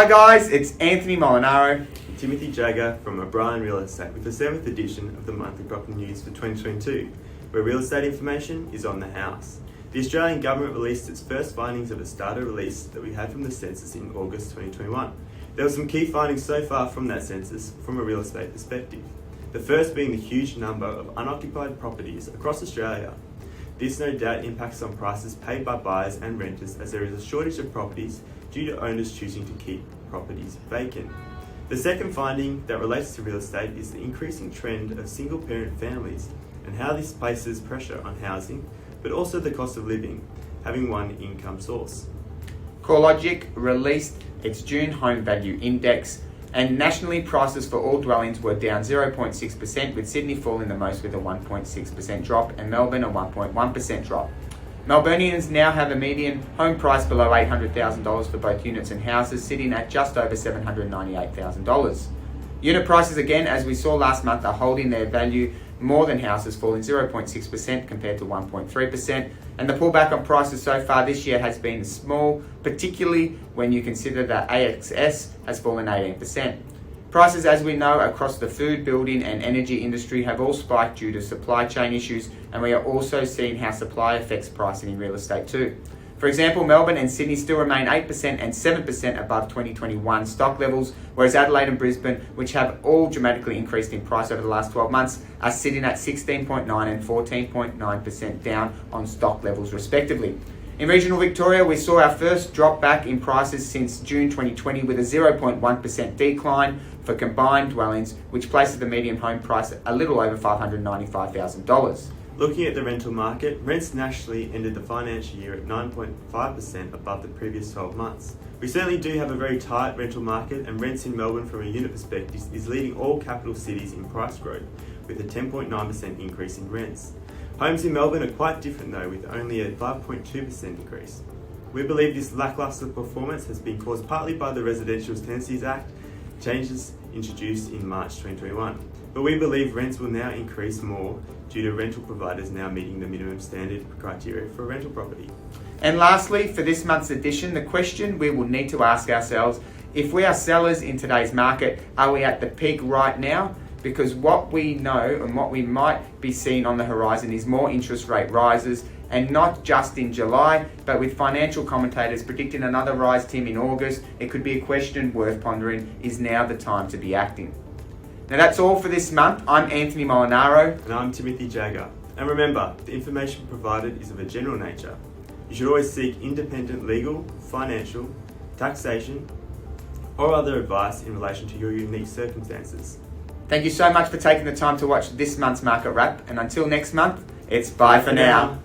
Hi guys, it's Anthony Molinaro. Timothy Jagger from O'Brien Real Estate with the 7th edition of the Monthly Property News for 2022, where real estate information is on the house. The Australian Government released its first findings of its data release that we had from the census in August 2021. There were some key findings so far from that census from a real estate perspective. The first being the huge number of unoccupied properties across Australia. This no doubt impacts on prices paid by buyers and renters, as there is a shortage of properties due to owners choosing to keep properties vacant. The second finding that relates to real estate is the increasing trend of single parent families and how this places pressure on housing, but also the cost of living, having one income source. CoreLogic released its June Home Value Index, and nationally prices for all dwellings were down 0.6%, with Sydney falling the most with a 1.6% drop and Melbourne a 1.1% drop. Melburnians now have a median home price below $800,000 for both units and houses, sitting at just over $798,000. Unit prices, again, as we saw last month, are holding their value more than houses, falling 0.6% compared to 1.3%. And the pullback on prices so far this year has been small, particularly when you consider that AXS has fallen 18%. Prices, as we know, across the food, building and energy industry have all spiked due to supply chain issues, and we are also seeing how supply affects pricing in real estate too. For example, Melbourne and Sydney still remain 8% and 7% above 2021 stock levels, whereas Adelaide and Brisbane, which have all dramatically increased in price over the last 12 months, are sitting at 16.9% and 14.9% down on stock levels respectively. In regional Victoria, we saw our first drop back in prices since June 2020, with a 0.1% decline for combined dwellings, which places the median home price a little over $595,000. Looking at the rental market, rents nationally ended the financial year at 9.5% above the previous 12 months. We certainly do have a very tight rental market, and rents in Melbourne from a unit perspective is leading all capital cities in price growth, with a 10.9% increase in rents. Homes in Melbourne are quite different though, with only a 5.2% increase. We believe this lacklustre performance has been caused partly by the Residential Tenancies Act changes introduced in March 2021. But we believe rents will now increase more due to rental providers now meeting the minimum standard criteria for a rental property. And lastly, for this month's edition, the question we will need to ask ourselves: if we are sellers in today's market, are we at the peak right now? Because what we know and what we might be seeing on the horizon is more interest rate rises, and not just in July, but with financial commentators predicting another rise, Tim, in August. It could be a question worth pondering: is now the time to be acting? Now that's all for this month. I'm Anthony Molinaro. And I'm Timothy Jagger. And remember, the information provided is of a general nature. You should always seek independent legal, financial, taxation, or other advice in relation to your unique circumstances. Thank you so much for taking the time to watch this month's Market Wrap, and until next month, it's bye for now.